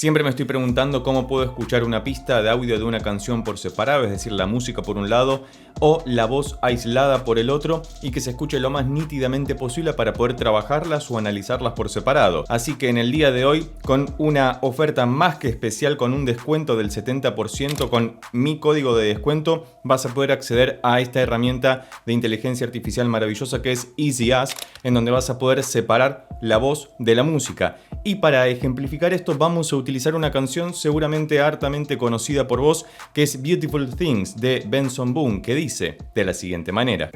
Siempre me estoy preguntando cómo puedo escuchar una pista de audio de una canción por separado, es decir, la música por un lado o la voz aislada por el otro, y que se escuche lo más nítidamente posible para poder trabajarlas o analizarlas por separado. Así que en el día de hoy, con una oferta más que especial, con un descuento del 70%, con mi código de descuento, vas a poder acceder a esta herramienta de inteligencia artificial maravillosa que es EasyUs, en donde vas a poder separar la voz de la música. Y para ejemplificar esto vamos a utilizar una canción seguramente hartamente conocida por vos, que es Beautiful Things de Benson Boone, que dice de la siguiente manera.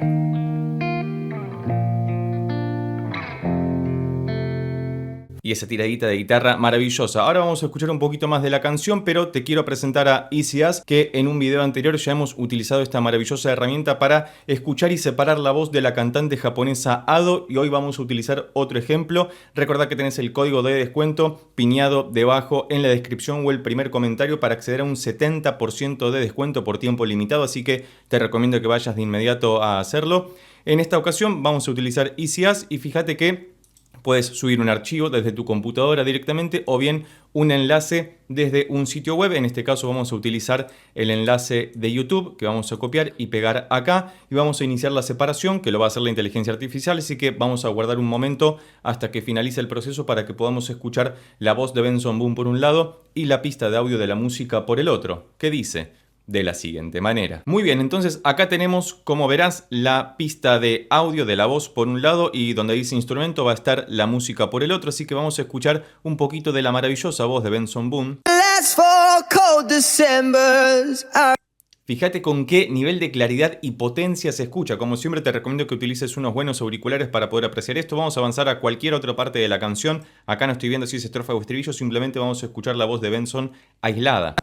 Y esa tiradita de guitarra maravillosa. Ahora vamos a escuchar un poquito más de la canción, pero te quiero presentar a EasyUs, que en un video anterior ya hemos utilizado esta maravillosa herramienta para escuchar y separar la voz de la cantante japonesa Ado, y hoy vamos a utilizar otro ejemplo. Recordá que tenés el código de descuento piñado debajo en la descripción o el primer comentario para acceder a un 70% de descuento por tiempo limitado, así que te recomiendo que vayas de inmediato a hacerlo. En esta ocasión vamos a utilizar EasyUs y fíjate que puedes subir un archivo desde tu computadora directamente o bien un enlace desde un sitio web. En este caso vamos a utilizar el enlace de YouTube que vamos a copiar y pegar acá, y vamos a iniciar la separación, que lo va a hacer la inteligencia artificial, así que vamos a guardar un momento hasta que finalice el proceso para que podamos escuchar la voz de Benson Boone por un lado y la pista de audio de la música por el otro, que dice de la siguiente manera. Muy bien, entonces acá tenemos, como verás, la pista de audio de la voz por un lado, y donde dice instrumento va a estar la música por el otro, así que vamos a escuchar un poquito de la maravillosa voz de Benson Boone. Fíjate con qué nivel de claridad y potencia se escucha. Como siempre te recomiendo que utilices unos buenos auriculares para poder apreciar esto. Vamos a avanzar a cualquier otra parte de la canción. Acá no estoy viendo si es estrofa o estribillo, simplemente vamos a escuchar la voz de Benson aislada.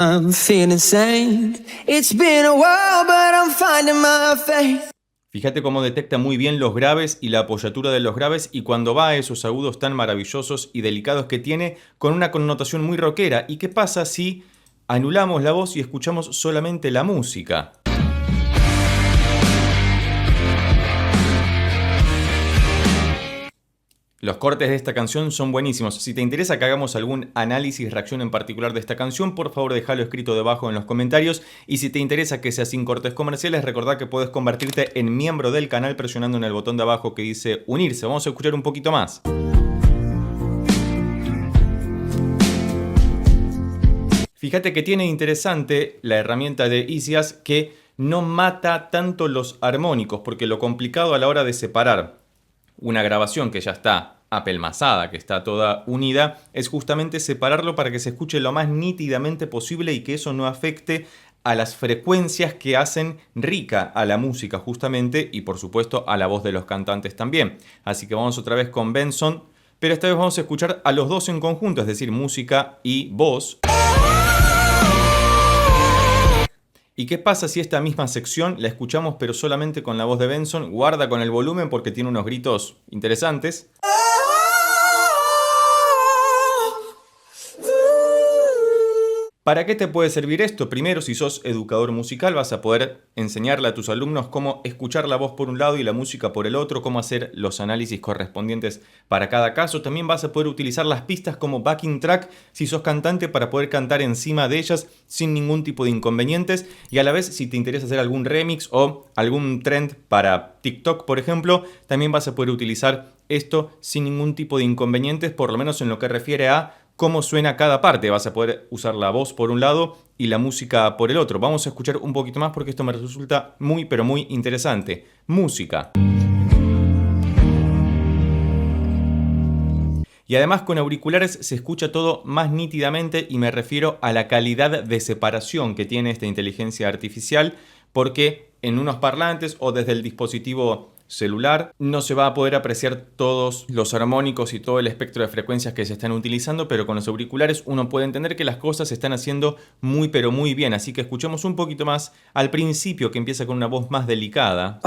Fíjate cómo detecta muy bien los graves y la apoyatura de los graves, y cuando va a esos agudos tan maravillosos y delicados que tiene, con una connotación muy rockera. ¿Y qué pasa si anulamos la voz y escuchamos solamente la música? Los cortes de esta canción son buenísimos. Si te interesa que hagamos algún análisis, reacción en particular de esta canción, por favor déjalo escrito debajo en los comentarios. Y si te interesa que sea sin cortes comerciales, recordá que puedes convertirte en miembro del canal presionando en el botón de abajo que dice unirse. Vamos a escuchar un poquito más. Fíjate que tiene interesante la herramienta de EasyUs que no mata tanto los armónicos, porque lo complicado a la hora de separar una grabación que ya está apelmazada, que está toda unida, es justamente separarlo para que se escuche lo más nítidamente posible y que eso no afecte a las frecuencias que hacen rica a la música justamente, y por supuesto a la voz de los cantantes también. Así que vamos otra vez con Benson, pero esta vez vamos a escuchar a los dos en conjunto, es decir, música y voz. ¿Y qué pasa si esta misma sección la escuchamos pero solamente con la voz de Benson? Guarda con el volumen porque tiene unos gritos interesantes. ¿Para qué te puede servir esto? Primero, si sos educador musical, vas a poder enseñarle a tus alumnos cómo escuchar la voz por un lado y la música por el otro, cómo hacer los análisis correspondientes para cada caso. También vas a poder utilizar las pistas como backing track si sos cantante, para poder cantar encima de ellas sin ningún tipo de inconvenientes. Y a la vez, si te interesa hacer algún remix o algún trend para TikTok, por ejemplo, también vas a poder utilizar esto sin ningún tipo de inconvenientes, por lo menos en lo que refiere a cómo suena cada parte. Vas a poder usar la voz por un lado y la música por el otro. Vamos a escuchar un poquito más porque esto me resulta muy pero muy interesante. Música. Y además con auriculares se escucha todo más nítidamente, y me refiero a la calidad de separación que tiene esta inteligencia artificial, porque en unos parlantes o desde el dispositivo celular no se va a poder apreciar todos los armónicos y todo el espectro de frecuencias que se están utilizando, pero con los auriculares uno puede entender que las cosas se están haciendo muy pero muy bien. Así que escuchemos un poquito más al principio, que empieza con una voz más delicada.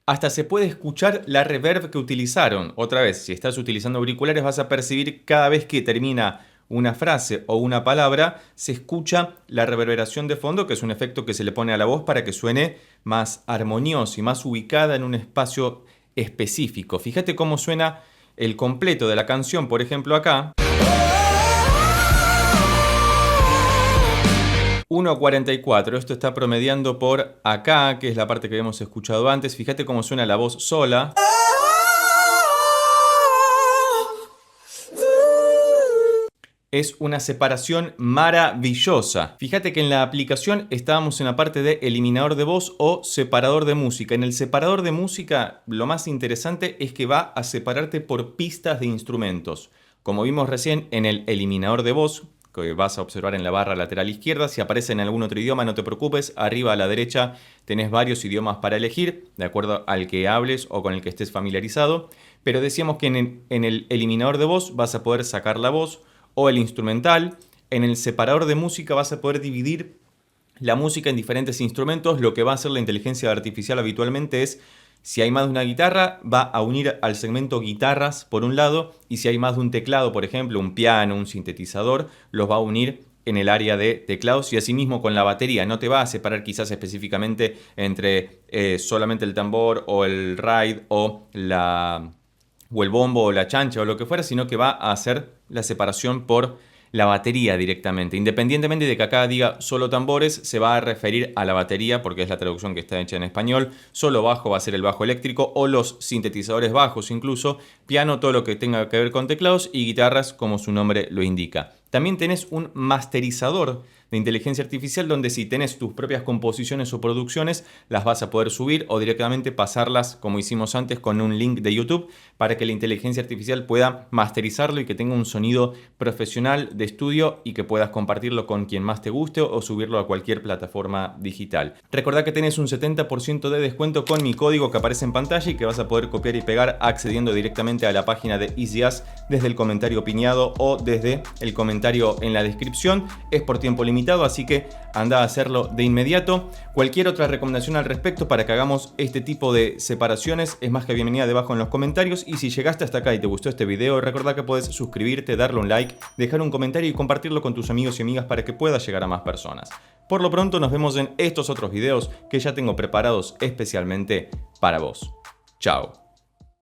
Hasta se puede escuchar la reverb que utilizaron. Otra vez, si estás utilizando auriculares vas a percibir cada vez que termina una frase o una palabra, se escucha la reverberación de fondo, que es un efecto que se le pone a la voz para que suene más armoniosa y más ubicada en un espacio específico. Fíjate cómo suena el completo de la canción, por ejemplo acá. 1.44, esto está promediando por acá, que es la parte que habíamos escuchado antes. Fíjate cómo suena la voz sola. Es una separación maravillosa. Fíjate que en la aplicación estábamos en la parte de eliminador de voz o separador de música. En el separador de música, lo más interesante es que va a separarte por pistas de instrumentos. Como vimos recién en el eliminador de voz, que vas a observar en la barra lateral izquierda, si aparece en algún otro idioma no te preocupes, arriba a la derecha tenés varios idiomas para elegir, de acuerdo al que hables o con el que estés familiarizado. Pero decíamos que en el eliminador de voz vas a poder sacar la voz o el instrumental. En el separador de música vas a poder dividir la música en diferentes instrumentos. Lo que va a hacer la inteligencia artificial habitualmente es, si hay más de una guitarra, va a unir al segmento guitarras por un lado, y si hay más de un teclado, por ejemplo, un piano, un sintetizador, los va a unir en el área de teclados, y asimismo con la batería. No te va a separar quizás específicamente entre solamente el tambor o el ride o el bombo o la chancha o lo que fuera, sino que va a hacer la separación por la batería directamente. Independientemente de que acá diga solo tambores, se va a referir a la batería porque es la traducción que está hecha en español. Solo bajo va a ser el bajo eléctrico o los sintetizadores bajos incluso. Piano, todo lo que tenga que ver con teclados, y guitarras, como su nombre lo indica. También tenés un masterizador de inteligencia artificial donde si tenés tus propias composiciones o producciones, las vas a poder subir o directamente pasarlas, como hicimos antes, con un link de YouTube para que la inteligencia artificial pueda masterizarlo y que tenga un sonido profesional de estudio y que puedas compartirlo con quien más te guste o subirlo a cualquier plataforma digital. Recordá que tenés un 70% de descuento con mi código que aparece en pantalla y que vas a poder copiar y pegar accediendo directamente a la página de EasyAs desde el comentario pineado o desde el comentario en la descripción. Es por tiempo limitado, así que anda a hacerlo de inmediato. Cualquier otra recomendación al respecto para que hagamos este tipo de separaciones es más que bienvenida debajo en los comentarios. Y si llegaste hasta acá y te gustó este video, recordá que puedes suscribirte, darle un like, dejar un comentario y compartirlo con tus amigos y amigas para que pueda llegar a más personas. Por lo pronto nos vemos en estos otros videos que ya tengo preparados especialmente para vos. Chao.